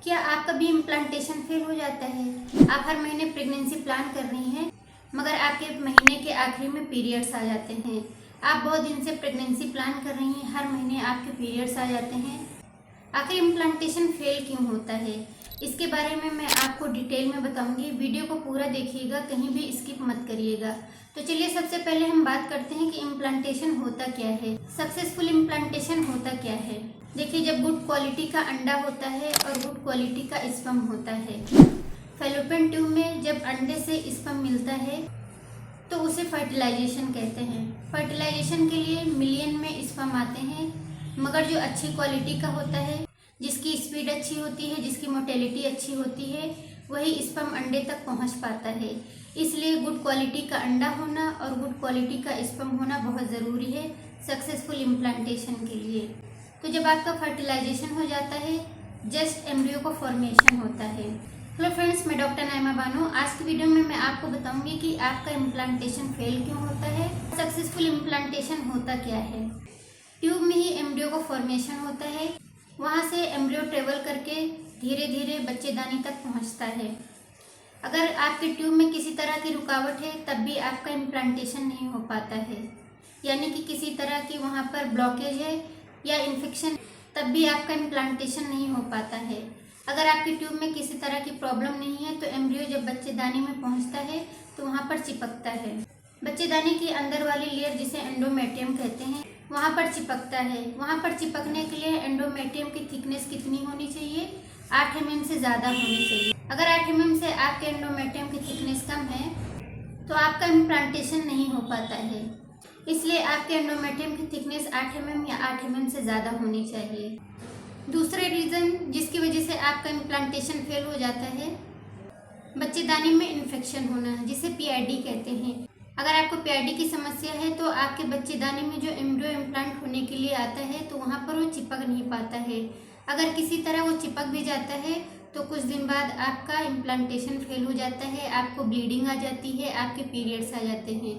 क्या आपका भी इम्प्लांटेशन फेल हो जाता है? आप हर महीने प्रेगनेंसी प्लान कर रही हैं मगर आपके महीने के आखिरी में पीरियड्स आ जाते हैं। आप बहुत दिन से प्रेगनेंसी प्लान कर रही हैं, हर महीने आपके पीरियड्स आ जाते हैं। आखिर इम्प्लांटेशन फेल क्यों होता है, इसके बारे में मैं आपको डिटेल में बताऊंगी। वीडियो को पूरा देखिएगा, कहीं भी स्किप मत करिएगा। तो चलिए सबसे पहले हम बात करते हैं कि इम्प्लांटेशन होता क्या है, सक्सेसफुल इम्प्लांटेशन होता क्या है। देखिए, जब गुड क्वालिटी का अंडा होता है और गुड क्वालिटी का स्पर्म होता है, फैलोपियन ट्यूब में जब अंडे से स्पर्म मिलता है तो उसे फर्टिलाइजेशन कहते हैं। फर्टिलाइजेशन के लिए मिलियन में स्पर्म आते हैं, मगर जो अच्छी क्वालिटी का होता है, जिसकी स्पीड अच्छी होती है, जिसकी मोटेलिटी अच्छी होती है, वही स्पर्म अंडे तक पहुंच पाता है। इसलिए गुड क्वालिटी का अंडा होना और गुड क्वालिटी का स्पर्म होना बहुत ज़रूरी है सक्सेसफुल इम्प्लांटेशन के लिए। तो जब आपका फर्टिलाइजेशन हो जाता है, जस्ट एम्ब्रियो का फॉर्मेशन होता है। हेलो फ्रेंड्स, मैं डॉक्टर नाइमा बानो। आज की वीडियो में मैं आपको बताऊंगी कि आपका इम्प्लांटेशन फेल क्यों होता है, सक्सेसफुल इम्प्लांटेशन होता क्या है। ट्यूब में ही एम्ब्रियो का फॉर्मेशन होता है, वहाँ से एम्ब्रियो ट्रेवल करके धीरे धीरे बच्चेदानी तक पहुँचता है। अगर आपके ट्यूब में किसी तरह की रुकावट है तब भी आपका इम्प्लांटेशन नहीं हो पाता है, यानी कि किसी तरह की वहाँ पर ब्लॉकेज है या इन्फेक्शन, तब भी आपका इम्प्लांटेशन नहीं हो पाता है। अगर आपके ट्यूब में किसी तरह की प्रॉब्लम नहीं है तो एम्ब्रियो जब बच्चेदानी में पहुंचता है तो वहां पर चिपकता है। बच्चेदानी की अंदर वाली लेयर, जिसे एंडोमेट्रियम कहते हैं, वहां पर चिपकता है। वहां पर चिपकने के लिए एंडोमेट्रियम की थिकनेस कितनी होनी चाहिए? 8 mm से ज़्यादा होनी चाहिए। अगर 8 mm से आपके एंडोमेट्रियम की थिकनेस कम है तो आपका इम्प्लांटेशन नहीं हो पाता है। इसलिए आपके एंडोमेट्रियम की थिकनेस 8 mm या 8 mm से ज़्यादा होनी चाहिए। दूसरे रीज़न जिसकी वजह से आपका इम्प्लांटेशन फेल हो जाता है, बच्चेदानी में इन्फेक्शन होना, जिसे पीआईडी कहते हैं। अगर आपको पीआईडी की समस्या है तो आपके बच्चेदानी में जो एम्ब्रियो इम्प्लांट होने के लिए आता है तो वहाँ पर वो चिपक नहीं पाता है। अगर किसी तरह वो चिपक भी जाता है तो कुछ दिन बाद आपका इम्प्लांटेशन फेल हो जाता है, आपको ब्लीडिंग आ जाती है, आपके पीरियड्स आ जाते हैं।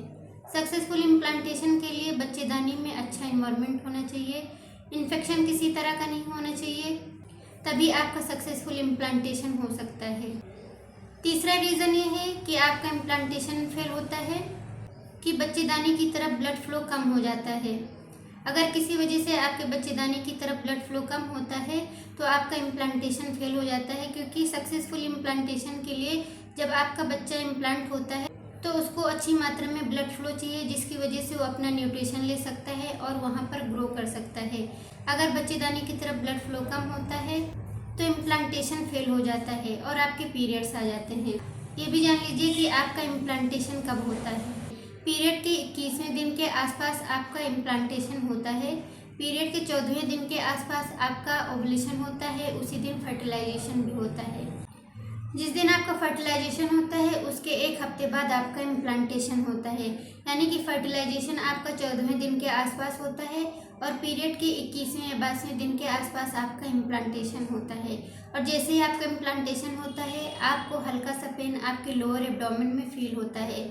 सक्सेसफुल इम्प्लांटेशन के लिए बच्चेदानी में अच्छा इन्वायरमेंट होना चाहिए, इन्फेक्शन किसी तरह का नहीं होना चाहिए, तभी आपका सक्सेसफुल इम्प्लांटेशन हो सकता है। तीसरा रीज़न ये है कि आपका इम्प्लांटेशन फेल होता है कि बच्चेदानी की तरफ ब्लड फ्लो कम हो जाता है। अगर किसी वजह से आपके बच्चेदानी की तरफ ब्लड फ्लो कम होता है तो आपका इम्प्लांटेशन फेल हो जाता है, क्योंकि सक्सेसफुल इम्प्लांटेशन के लिए जब आपका बच्चा इम्प्लांट होता है तो उसको अच्छी मात्रा में ब्लड फ्लो चाहिए, जिसकी वजह से वो अपना न्यूट्रिशन ले सकता है और वहाँ पर ग्रो कर सकता है। अगर बच्चेदानी की तरफ ब्लड फ्लो कम होता है तो इम्प्लांटेशन फेल हो जाता है और आपके पीरियड्स आ जाते हैं। ये भी जान लीजिए कि आपका इम्प्लांटेशन कब होता है। पीरियड के 21वें दिन के आसपास आपका इम्प्लांटेशन होता है। पीरियड के 14वें दिन के आसपास आपका ओवुलेशन होता है, उसी दिन फर्टिलाइजेशन भी होता है। जिस दिन आपका फर्टिलाइजेशन होता है उसके 1 हफ्ते बाद आपका इम्प्लांटेशन होता है, यानी कि फर्टिलाइजेशन आपका 14वें दिन के आसपास होता है और पीरियड के 21वें या 22वें दिन के आसपास आपका इम्प्लांटेशन होता है। और जैसे ही आपका इम्प्लांटेशन होता है आपको हल्का सा पेन आपके लोअर एब्डोमेन में फील होता है।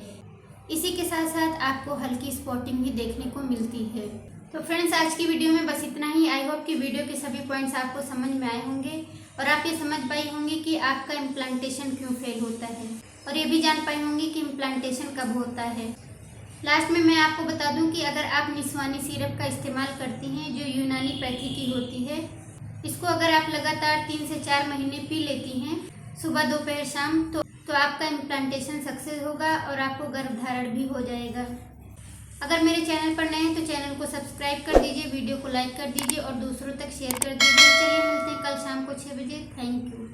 इसी के साथ साथ आपको हल्की स्पॉटिंग भी देखने को मिलती है। तो फ्रेंड्स, आज की वीडियो में बस इतना ही। आई होप कि वीडियो के सभी पॉइंट्स आपको समझ में आए होंगे और आप ये समझ पाई होंगी कि आपका इम्प्लांटेशन क्यों फेल होता है, और ये भी जान पाई होंगी कि इम्प्लांटेशन कब होता है। लास्ट में मैं आपको बता दूं कि अगर आप निस्वानी सिरप का इस्तेमाल करती हैं, जो यूनानी पैथी की होती है, इसको अगर आप लगातार 3 से 4 महीने पी लेती हैं, सुबह दोपहर शाम, तो आपका इम्प्लांटेशन सक्सेस होगा और आपको गर्भधारण भी हो जाएगा। अगर मेरे चैनल पर नए हैं तो चैनल को सब्सक्राइब कर दीजिए, वीडियो को लाइक कर दीजिए और दूसरों तक शेयर कर दीजिए। चलिए मिलते हैं कल शाम को 6 बजे। Thank you.